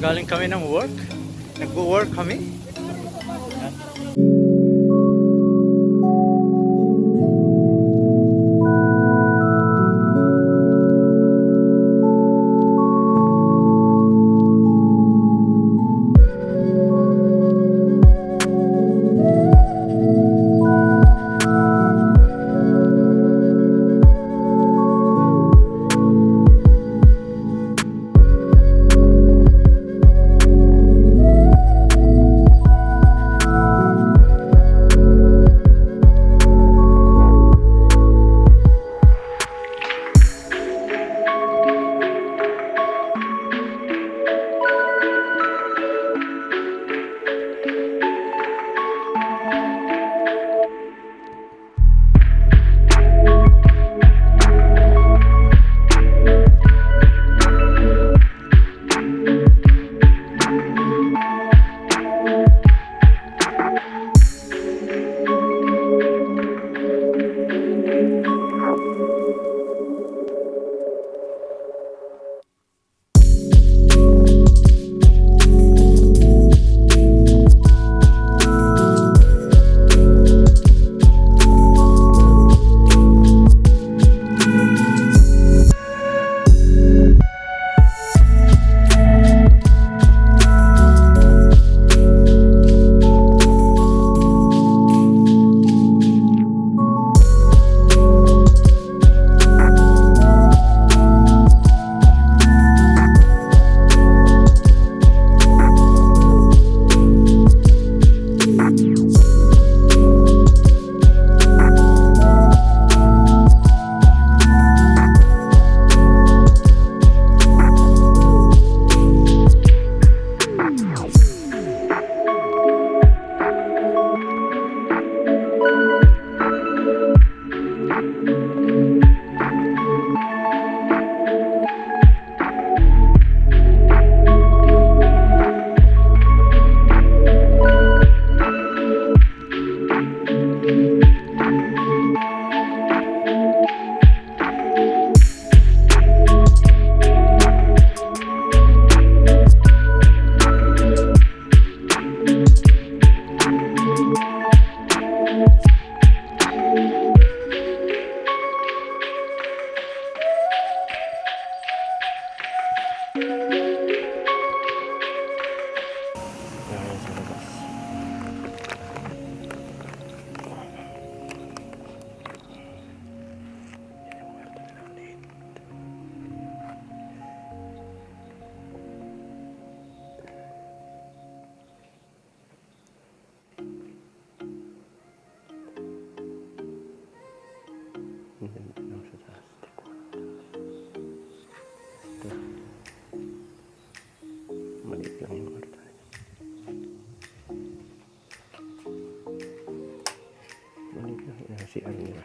Galing kami ng work. Nag-work kami. Maliit lang yung kwarto. Maliit lang yung CR nila.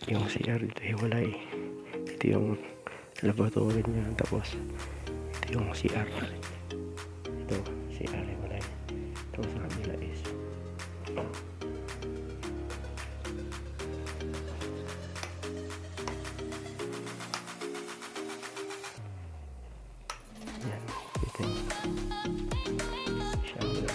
Yung CR dito hiwalay. Ito yung laboratory niya. Tapos ito yung CR. Ito CR hiwalay. Tapos sa kanila is yan. Ito yung shower.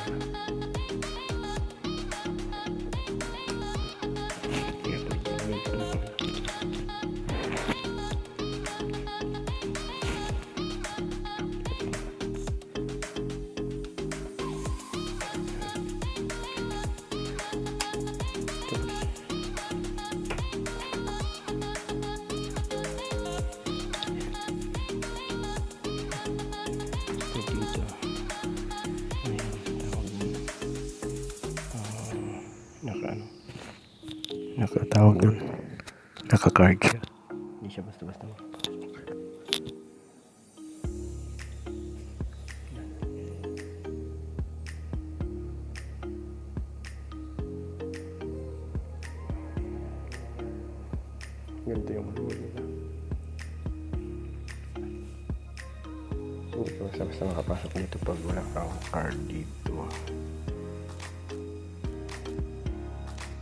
Nakatawag nun, naka-card siya, hindi siya basta-basta ganito yung manual nila. Hindi ka basta-basta makapasok dito pag wala kang card dito.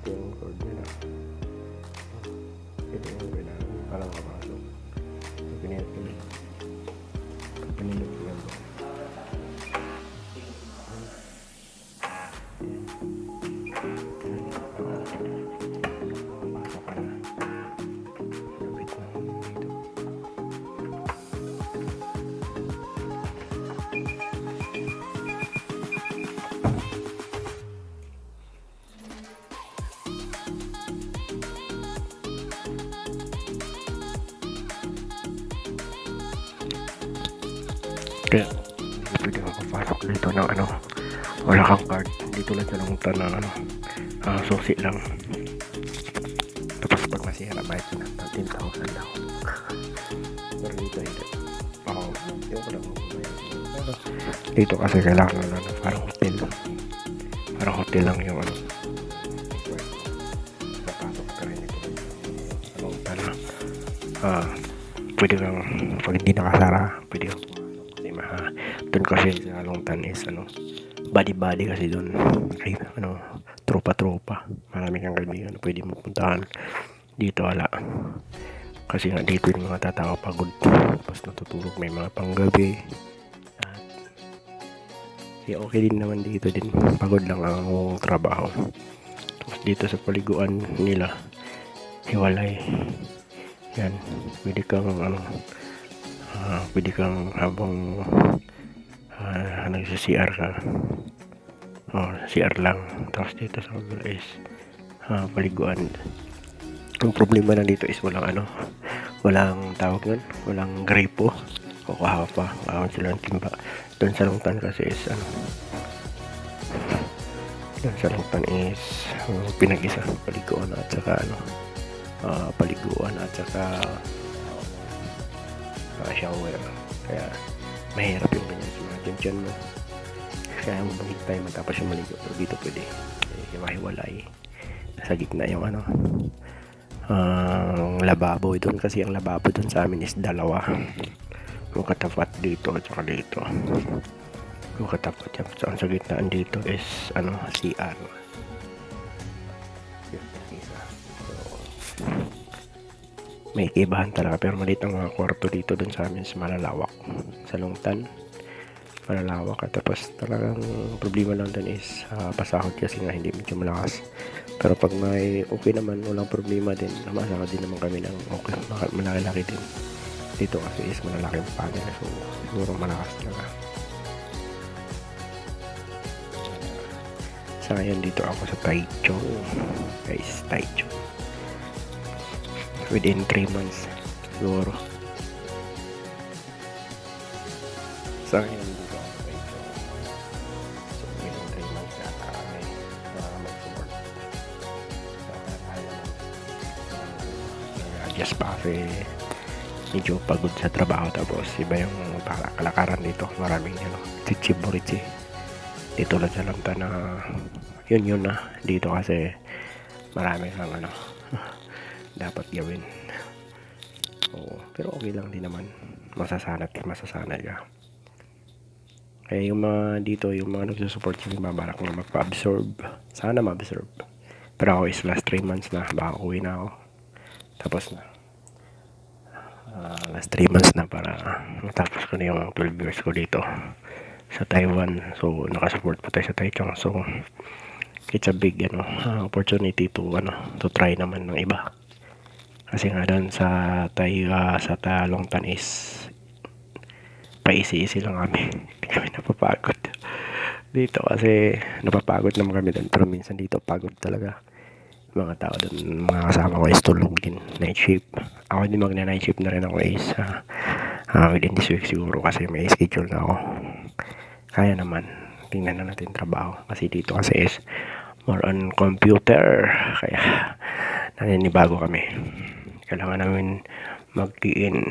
Ito yung card nila. Ito yung kailangan para makapasok. So, pinili Kaya hindi pwede makapasok dito ng ano, wala kang card. Dito lang sa lungtan ng ano, susi lang. Tapos pag masira bayad ka ng 10,000 daw. Pero dito hindi. Yung ko lang dito kasi kailangan na parang hotel. Parang hotel lang yung ano. Napasok ka rin ito. Lungtan na. Pwede kang, pag hindi nakasara, pwede kang pumasok. Kasi doon kasi sa lungtan is ano, body kasi doon. Okay, ano, tropa. Marami kang kaibigan na pwede mapuntahan. Dito wala. Kasi nga dito yung mga tatao pagod. Tapos natutulog, may mga panggabi. Kaya okay din naman dito din. Pagod lang ang trabaho. Tapos dito sa paliguan nila, hiwalay. Yan. Pwede kang ano, pwede kang habang nagsa-CR ka. CR lang. Tapos dito sa kabila is paliguan. Ang problema na dito is walang tawag nun, walang gripo o kahapa, sila ng timba. Doon sa lungtan kasi is doon sa lungtan is pinag-isa paliguan at saka shower. Kaya mahirap yung ganyan sa mga tiyan mo. Kaya mabangit tayo matapos yung maligo. Pero dito pwede hiwa-hiwalay. Nasa gitna yung lababo doon, kasi ang lababo doon sa amin is dalawa. Yung katapat dito at saka dito. Yung katapat yan sa gitnaan dito is CR. May ibahan talaga, pero maliit ang mga kwarto dito doon sa amin, sa malalawak. Sa lungtan malalawak. At tapos talagang problema lang doon is pasahod kasi nga hindi medyo malakas. Pero pag may okay naman, walang problema din. Namasakad din naman kami ng okay, malaki din. Dito kasi is malalaki ang panel, so siguro malakas talaga. Sa ngayon dito ako sa Taichung. Guys, Taichung. Within 3 months siguro. Sa ngayon dito ako sa Taichung. So within 3 months yata kami mag-support. Adjust pa kasi medyo pagod sa trabaho, tapos iba yung kalakaran dito. Maraming chichiborichi dito lang sa lanta na yun na dito kasi marami lang dapat gawin. Pero okay lang din naman, masasanay ka. Kaya yung mga dito, yung mga nagsusupport yung mabalak na magpa-absorb, sana ma-absorb. Pero ako is last 3 months na, baka uwi na ako. Tapos na last 3 months na para matapos ko na yung 12 years ko dito sa Taiwan. So nakasupport pa tayo sa Taichung, so it's a big opportunity to try naman ng iba. Kasi nga doon sa Longtan is paisi-isi lang kami. Hindi kami napapagod dito kasi napapagod naman kami doon, pero minsan dito pagod talaga. Mga tao doon, mga kasama ko is tulog din, night shift. Ako din mag-night shift na rin ako is within this week siguro, kasi may schedule na ako. Kaya naman, tingnan na natin trabaho, kasi dito kasi is more on computer, kaya naninibago kami. Kailangan namin mag-in,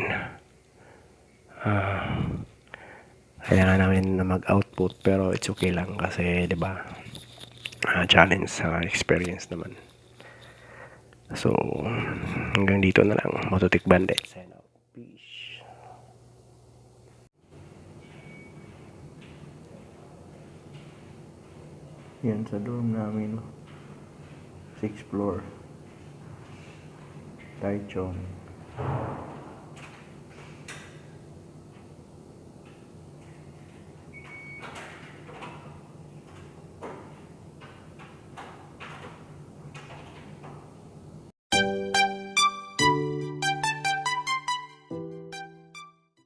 kailangan namin na mag-output, pero it's okay lang kasi 'di ba, challenge sa experience naman. So hanggang dito na lang. Mototik Bandit, sign out. Peace. Yan sa dorm namin, 6th floor, Taichung.